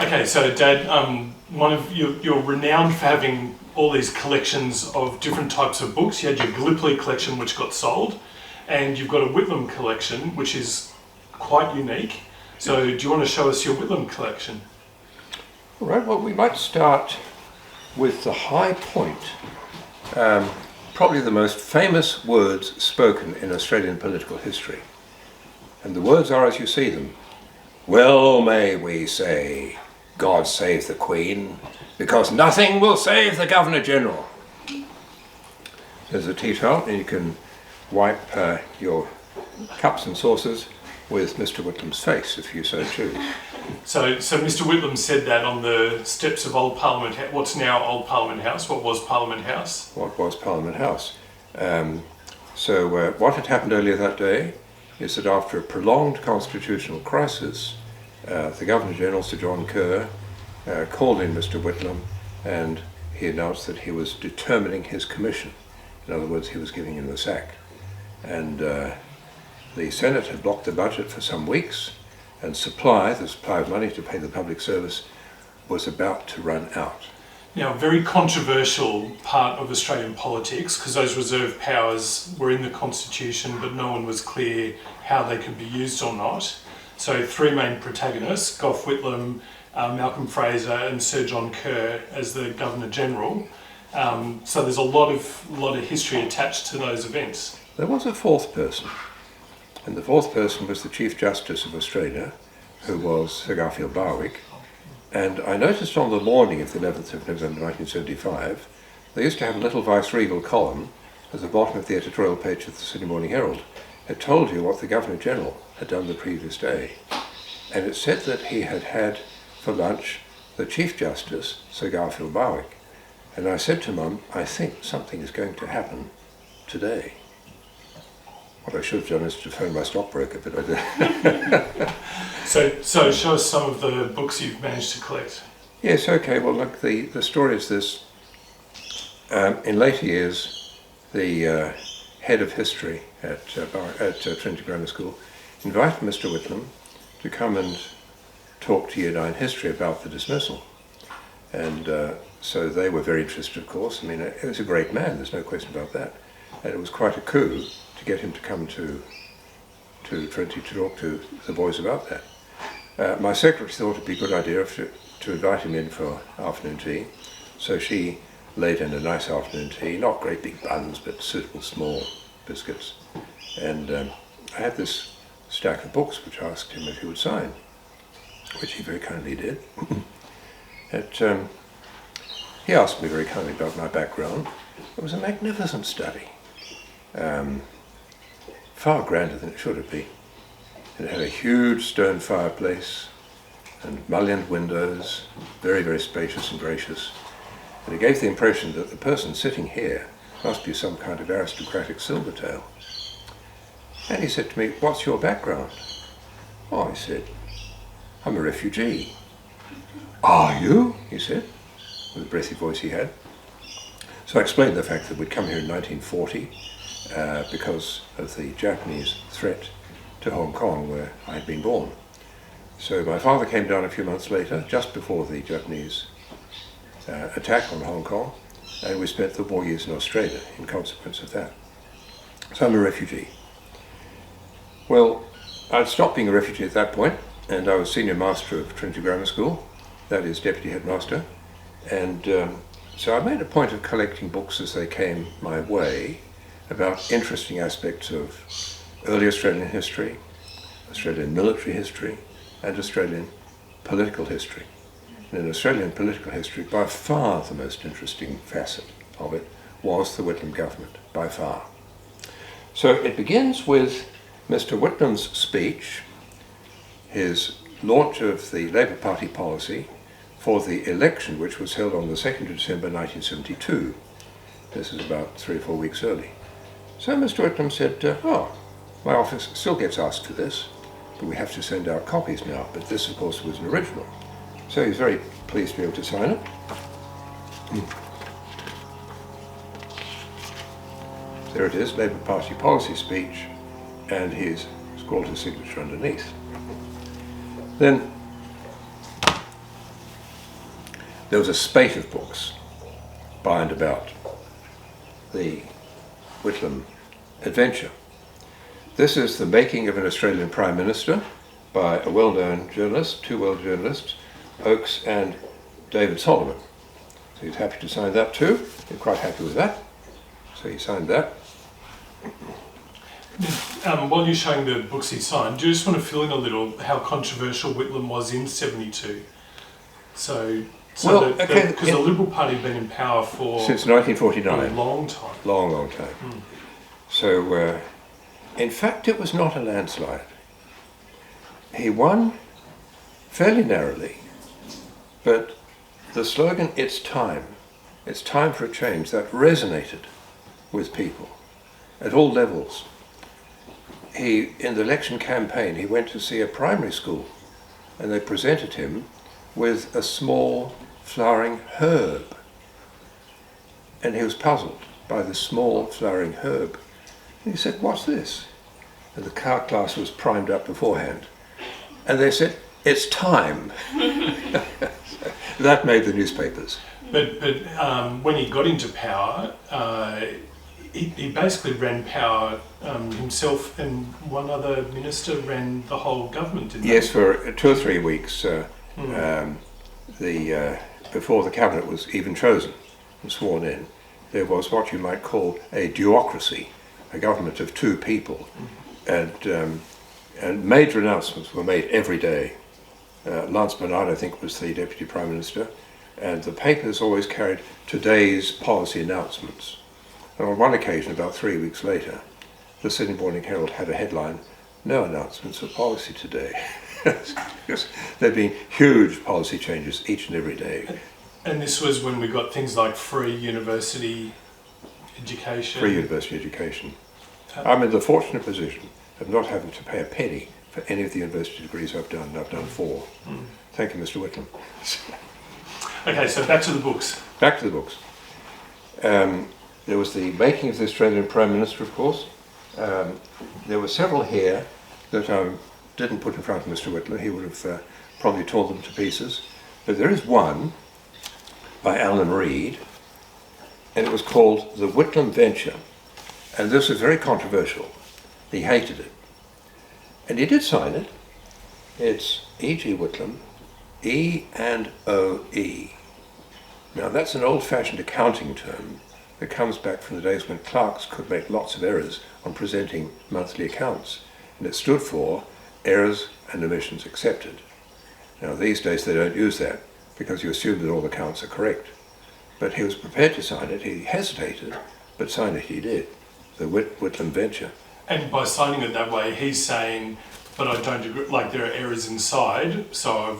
Okay, so Dad, one of you're renowned for having all these collections of different types of books. You had your Gallipoli collection, which got sold, and you've got a Whitlam collection, which is quite unique. So do you want to show us your Whitlam collection? All right, well, we might start with the high point. Probably the most famous words spoken in Australian political history. And the words are as you see them. Well may we say, God save the Queen, because nothing will save the Governor-General. There's a tea towel, and you can wipe your cups and saucers with Mr Whitlam's face, if you so choose. So Mr Whitlam said that on the steps of Old Parliament, what's now Old Parliament House. What was Parliament House? What was Parliament House. What had happened earlier that day is that after a prolonged constitutional crisis, the Governor-General, Sir John Kerr, called in Mr Whitlam, and he announced that he was determining his commission. In other words, he was giving him the sack. And the Senate had blocked the budget for some weeks, and the supply of money to pay the public service was about to run out. Now, a very controversial part of Australian politics, because those reserve powers were in the Constitution, but no one was clear how they could be used or not. So three main protagonists, Gough Whitlam, Malcolm Fraser and Sir John Kerr as the Governor-General. So there's a lot of history attached to those events. There was a fourth person, and the fourth person was the Chief Justice of Australia, who was Sir Garfield Barwick. And I noticed on the morning of the 11th of November 1975, they used to have a little viceregal column at the bottom of the editorial page of the Sydney Morning Herald. It told you what the Governor-General had done the previous day. And it said that he had had for lunch the Chief Justice, Sir Garfield Barwick. And I said to Mum, I think something is going to happen today. What I should have done is to phone my stockbroker, but I didn't. So show us some of the books you've managed to collect. Yes, okay, well look, the story is this. In later years, the head of history at Trinity Grammar School invited Mr Whitlam to come and talk to Year 9 history about the dismissal. And so they were very interested, of course. I mean, he was a great man, there's no question about that. And it was quite a coup to get him to come to Trinity to talk to the boys about that. My secretary thought it'd be a good idea to invite him in for afternoon tea. So she laid in a nice afternoon tea, not great big buns, but suitable small biscuits. And I had this stack of books which I asked him if he would sign, which he very kindly did. He asked me very kindly about my background. It was a magnificent study. Far grander than it should have been. It had a huge stone fireplace and mullioned windows, very, very spacious and gracious. And it gave the impression that the person sitting here must be some kind of aristocratic silvertail. And he said to me, what's your background? Oh, I said, I'm a refugee. Are you? He said, with the breathy voice he had. So I explained the fact that we'd come here in 1940 because of the Japanese threat to Hong Kong, where I had been born. So my father came down a few months later, just before the Japanese attack on Hong Kong, and we spent the war years in Australia in consequence of that. So I'm a refugee. Well, I'd stopped being a refugee at that point, and I was senior master of Trinity Grammar School, that is deputy headmaster, and so I made a point of collecting books as they came my way about interesting aspects of early Australian history, Australian military history, and Australian political history. And in Australian political history, by far the most interesting facet of it was the Whitlam government, by far. So it begins with Mr Whitlam's speech, his launch of the Labour Party policy for the election which was held on the 2nd of December 1972. This is about 3 or 4 weeks early. So Mr Whitlam said, my office still gets asked for this, but we have to send out copies now. But this, of course, was an original. So he was very pleased to be able to sign it. There it is, Labour Party policy speech, and he's scrawled his signature underneath. Then there was a spate of books by and about the Whitlam adventure. This is The Making of an Australian Prime Minister by a well-known journalist, two well journalists, Oakes and David Solomon. So he's happy to sign that too. He's quite happy with that. So he signed that. While you're showing the books he signed, do you just want to fill in a little how controversial Whitlam was in '72? Because the Liberal Party had been in power for since 1949. A long time. Long time. So, in fact, it was not a landslide. He won fairly narrowly, but the slogan, it's time for a change, that resonated with people at all levels. In the election campaign, he went to see a primary school, and they presented him with a small flowering herb. And he was puzzled by the small flowering herb. And he said, "What's this?" And the class was primed up beforehand. And they said, "It's time." That made the newspapers. But when he got into power, he basically ran power himself, and one other minister ran the whole government, didn't he? Yes, for 2 or 3 weeks, before the cabinet was even chosen and sworn in, there was what you might call a duocracy, a government of 2 people, and major announcements were made every day. Lance Bernard, I think, was the Deputy Prime Minister, and the papers always carried today's policy announcements. And on one occasion, about 3 weeks later, the Sydney Morning Herald had a headline, "No announcements of policy today." Because there have been huge policy changes each and every day. And this was when we got things like free university education. Free university education. I'm in the fortunate position of not having to pay a penny for any of the university degrees I've done, and I've done 4. Thank you, Mr Whitlam. Okay, so back to the books. Back to the books. There was The Making of the Australian Prime Minister, of course. There were several here that I didn't put in front of Mr Whitlam. He would have probably torn them to pieces. But there is one by Alan Reid, and it was called The Whitlam Venture. And this was very controversial. He hated it. And he did sign it. It's E.G. Whitlam, E and O-E. Now that's an old-fashioned accounting term that comes back from the days when clerks could make lots of errors on presenting monthly accounts. And it stood for errors and omissions accepted. Now these days they don't use that because you assume that all accounts are correct. But he was prepared to sign it. He hesitated, but sign it he did. The Whitlam Venture. And by signing it that way, he's saying, but I don't agree, like there are errors inside, so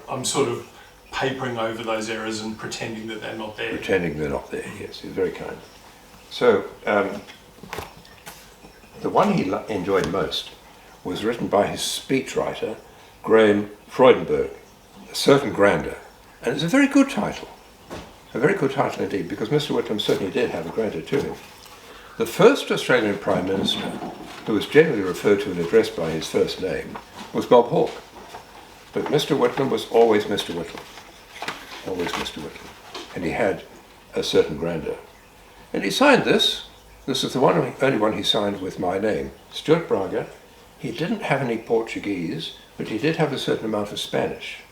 I'm sort of papering over those errors and pretending that they're not there. Pretending they're not there, yes, he's very kind. So, the one he enjoyed most was written by his speechwriter, Graham Freudenberg, A Certain Grandeur. And it's a very good title indeed, because Mr Whitlam certainly did have a grandeur to him. The first Australian Prime Minister, who was generally referred to and addressed by his first name, was Bob Hawke. But Mr Whitlam was always Mr Whitlam. Always Mr Whitlam. And he had a certain grandeur. And he signed this. This is the only one he signed with my name, Stuart Braga. He didn't have any Portuguese, but he did have a certain amount of Spanish.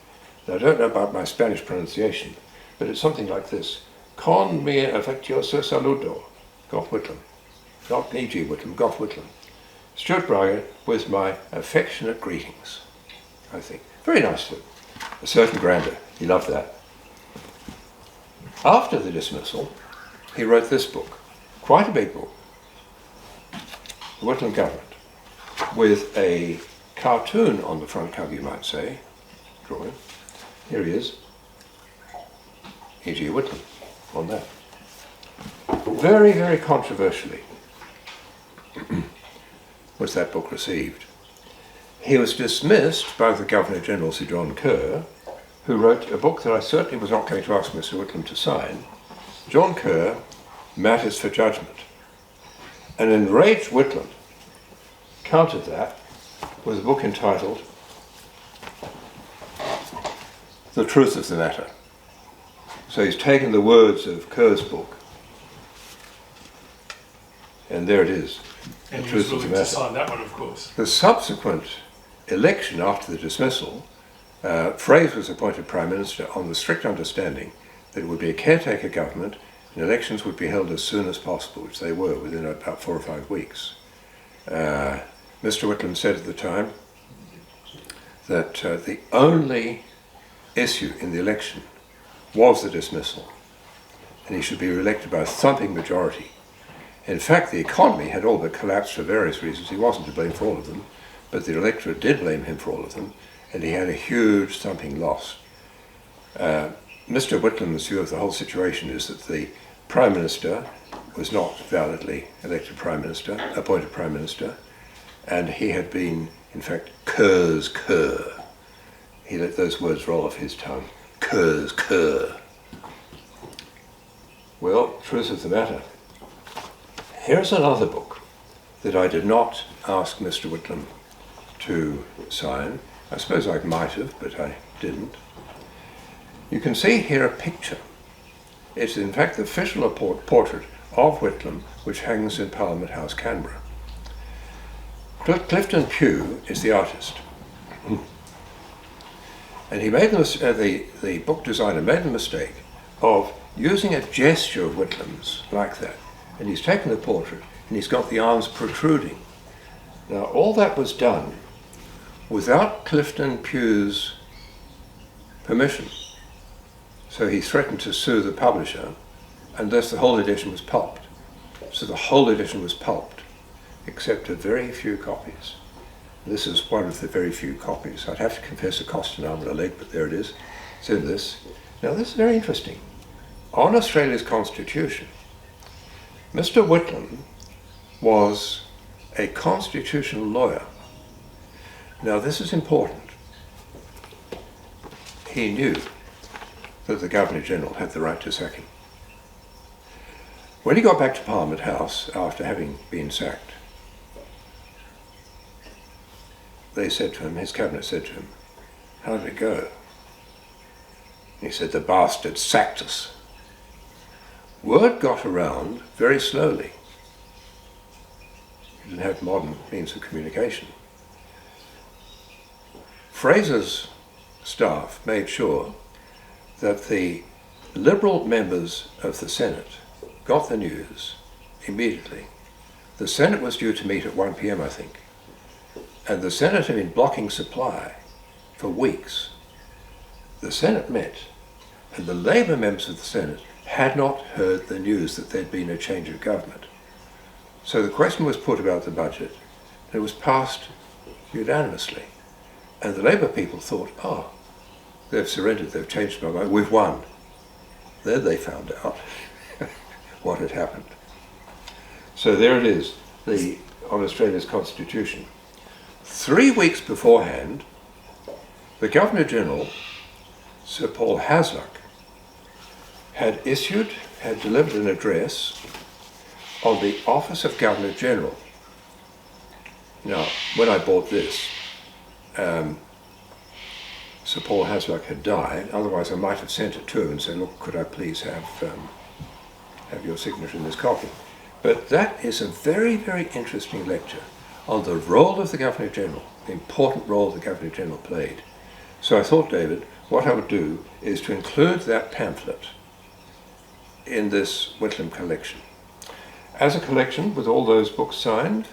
Now, I don't know about my Spanish pronunciation, but it's something like this. Con mi affectuoso saludo, Gough Whitlam. Not E.G. Whitlam, Gough Whitlam. Stuart Braga with my affectionate greetings, I think. Very nice of him. A certain grandeur. He loved that. After the dismissal, he wrote this book. Quite a big book. The Whitlam Government. With a cartoon on the front cover, you might say. Drawing. Here he is. E.G. Whitlam on that. Very, very controversially was that book received. He was dismissed by the Governor-General, Sir John Kerr, who wrote a book that I certainly was not going to ask Mr Whitlam to sign, John Kerr, Matters for Judgment. An enraged Whitlam countered that with a book entitled The Truth of the Matter. So he's taken the words of Kerr's book, and there it is. And he was willing to sign that one, of course. The subsequent election after the dismissal, Fraser was appointed Prime Minister on the strict understanding that it would be a caretaker government and elections would be held as soon as possible, which they were within about 4 or 5 weeks. Mr Whitlam said at the time that the only issue in the election was the dismissal, and he should be re-elected by a thumping majority. In fact, the economy had all but collapsed for various reasons. He wasn't to blame for all of them, but the electorate did blame him for all of them, and he had a huge thumping loss. Mr Whitlam's view of the whole situation is that the Prime Minister was not validly elected Prime Minister, appointed Prime Minister, and he had been, in fact, Kerr's Kerr. He let those words roll off his tongue. Kerr's Kerr. Well, truth of the matter, here's another book that I did not ask Mr Whitlam to sign. I suppose I might have, but I didn't. You can see here a picture. It's in fact the official portrait of Whitlam, which hangs in Parliament House, Canberra. Clifton Pugh is the artist. And he made the book designer made the mistake of using a gesture of Whitlam's like that. And he's taken the portrait and he's got the arms protruding. Now all that was done without Clifton Pugh's permission. So he threatened to sue the publisher unless the whole edition was pulped. So the whole edition was pulped, except a very few copies. This is one of the very few copies. I'd have to confess it cost an arm and a leg, but there it is. It's in this. Now this is very interesting. On Australia's constitution, Mr Whitlam was a constitutional lawyer. Now this is important. He knew that the Governor-General had the right to sack him. When he got back to Parliament House after having been sacked, they said to him, his cabinet said to him, "How did it go?" He said, "The bastard sacked us." Word got around very slowly. He didn't have modern means of communication. Fraser's staff made sure that the Liberal members of the Senate got the news immediately. The Senate was due to meet at 1 p.m, I think, and the Senate had been blocking supply for weeks. The Senate met, and the Labour members of the Senate had not heard the news that there'd been a change of government. So the question was put about the budget, and it was passed unanimously. And the Labour people thought, oh, they've surrendered, they've changed my mind, we've won. Then they found out what had happened. So there it is, on Australia's constitution. 3 weeks beforehand, the Governor-General, Sir Paul Hasluck, had delivered an address on the office of Governor-General. Now, when I bought this, Sir Paul Hasluck had died, otherwise I might have sent it to him and said, look, could I please have your signature in this copy. But that is a very, very interesting lecture on the role of the Governor-General, the important role the Governor-General played. So I thought, David, what I would do is to include that pamphlet in this Whitlam collection. As a collection, with all those books signed,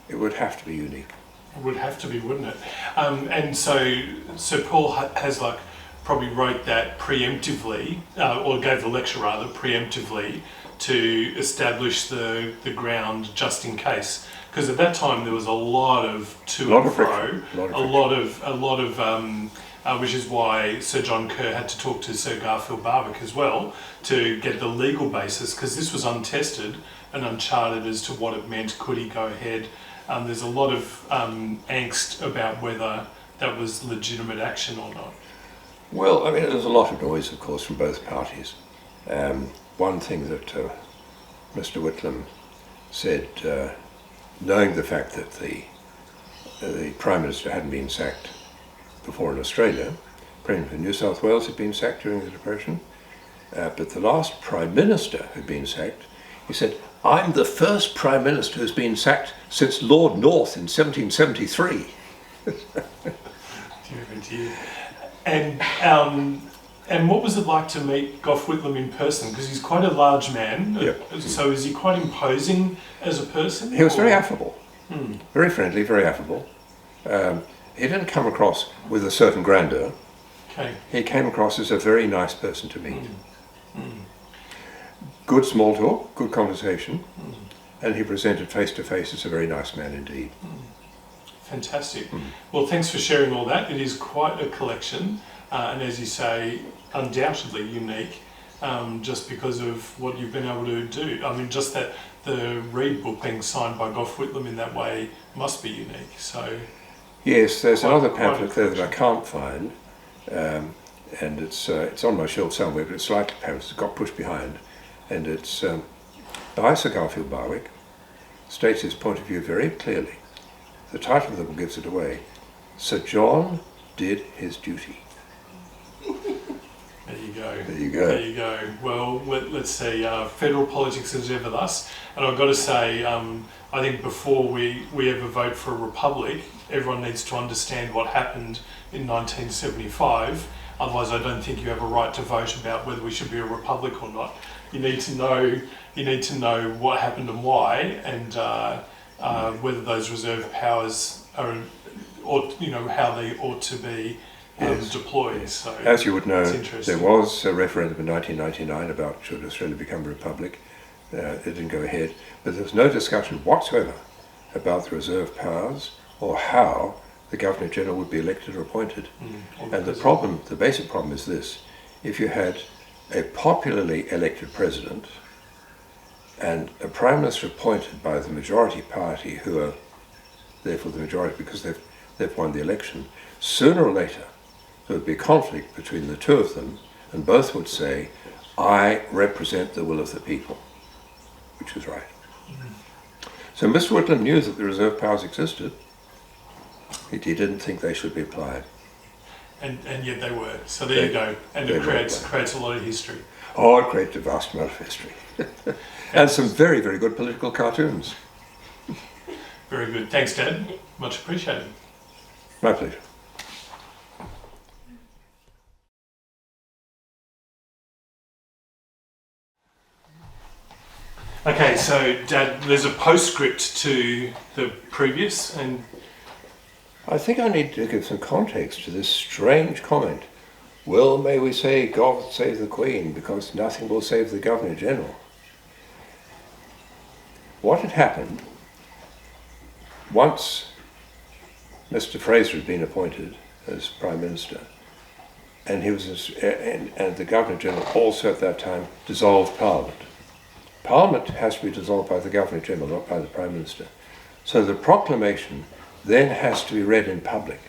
it would have to be unique. It would have to be, wouldn't it? And so Sir Paul Hasluck probably wrote that preemptively, or gave the lecture rather, preemptively, to establish the ground just in case. Because at that time there was a lot of to and fro, which is why Sir John Kerr had to talk to Sir Garfield Barwick as well to get the legal basis, because this was untested and uncharted as to what it meant. Could he go ahead? There's a lot of angst about whether that was legitimate action or not. Well, I mean, there's a lot of noise, of course, from both parties. One thing that Mr Whitlam said, knowing the fact that the Prime Minister hadn't been sacked before in Australia, Premier of New South Wales had been sacked during the Depression, But the last Prime Minister who'd been sacked, he said, "I'm the first Prime Minister who's been sacked since Lord North in 1773. And what was it like to meet Gough Whitlam in person? Because he's quite a large man. Yeah. So is he quite imposing as a person? He was very affable, very friendly, very affable. He didn't come across with a certain grandeur. Okay. He came across as a very nice person to meet. Good small talk, good conversation, and he presented face to face as a very nice man indeed. Fantastic. Well, thanks for sharing all that. It is quite a collection, and as you say, undoubtedly unique, just because of what you've been able to do. I mean, just that the Reed book being signed by Gough Whitlam in that way must be unique. So. Yes, there's another pamphlet there that I can't find, and it's on my shelf somewhere, but it's slightly perhaps got pushed behind, and it's by Sir Garfield Barwick, states his point of view very clearly. The title of the book gives it away. Sir John did his duty. There you go. There you go. There you go. Well, let's see. Federal politics is ever thus, and I've got to say, I think before we ever vote for a republic, everyone needs to understand what happened in 1975. Otherwise, I don't think you have a right to vote about whether we should be a republic or not. You need to know. You need to know what happened and why, and whether those reserve powers are, or how they ought to be deployed. Yes. So, as you would know, there was a referendum in 1999 about should Australia become a republic. It didn't go ahead, but there was no discussion whatsoever about the reserve powers or how the Governor-General would be elected or appointed. And the basic problem is this: if you had a popularly elected president and a Prime Minister appointed by the majority party, who are therefore the majority because they've won the election, sooner or later there would be a conflict between the two of them, and both would say, "I represent the will of the people," which is right. So Mr Whitlam knew that the reserve powers existed. He didn't think they should be applied. And yet they were. So there you go. And it creates a lot of history. Oh, it created a vast amount of history. And some very, very good political cartoons. Very good. Thanks, Dad. Much appreciated. My pleasure. Okay, so Dad, there's a postscript to the previous, and I think I need to give some context to this strange comment. Well, may we say, God save the Queen, because nothing will save the Governor-General. What had happened, once Mr Fraser had been appointed as Prime Minister, and and the Governor-General also at that time dissolved Parliament. Parliament has to be dissolved by the Governor-General, not by the Prime Minister. So the proclamation then has to be read in public.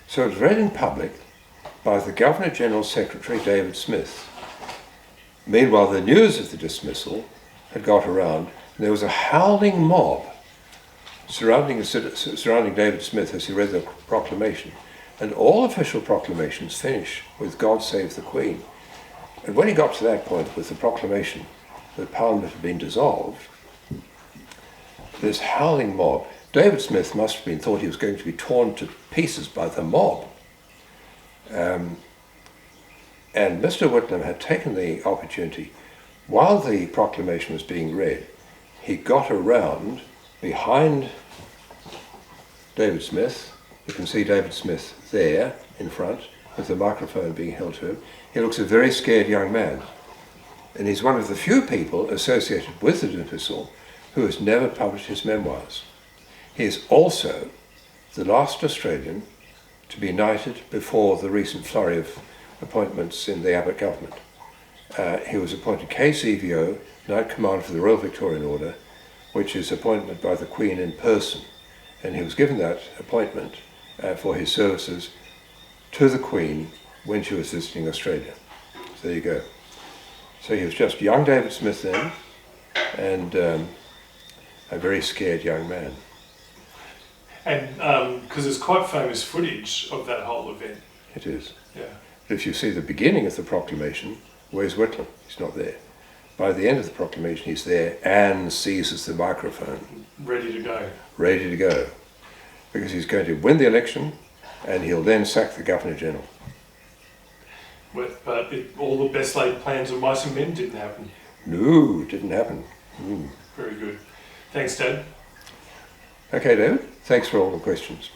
So it's read in public by the Governor-General's Secretary, David Smith. Meanwhile, the news of the dismissal had got around, and there was a howling mob surrounding David Smith as he read the proclamation. And all official proclamations finish with "God save the Queen." And when he got to that point with the proclamation that Parliament had been dissolved, this howling mob, David Smith must have thought he was going to be torn to pieces by the mob. And Mr Whitlam had taken the opportunity, while the proclamation was being read, he got around behind David Smith. You can see David Smith there in front with the microphone being held to him. He looks a very scared young man. And he's one of the few people associated with the dismissal who has never published his memoirs. He is also the last Australian to be knighted before the recent flurry of appointments in the Abbott government. He was appointed KCVO, Knight Commander for the Royal Victorian Order, which is appointment by the Queen in person. And he was given that appointment for his services to the Queen when she was visiting Australia. So there you go. So he was just young David Smith then, and a very scared young man. And because there's quite famous footage of that whole event. It is. Yeah. But if you see the beginning of the proclamation, Where's Whitlam? He's not there. By the end of the proclamation, he's there and seizes the microphone, Ready to go. ready to go, because he's going to win the election and he'll then sack the Governor-General. But all the best laid plans of mice and men didn't happen. No, didn't happen. Very good. Thanks, Dad. Okay, David, thanks for all the questions.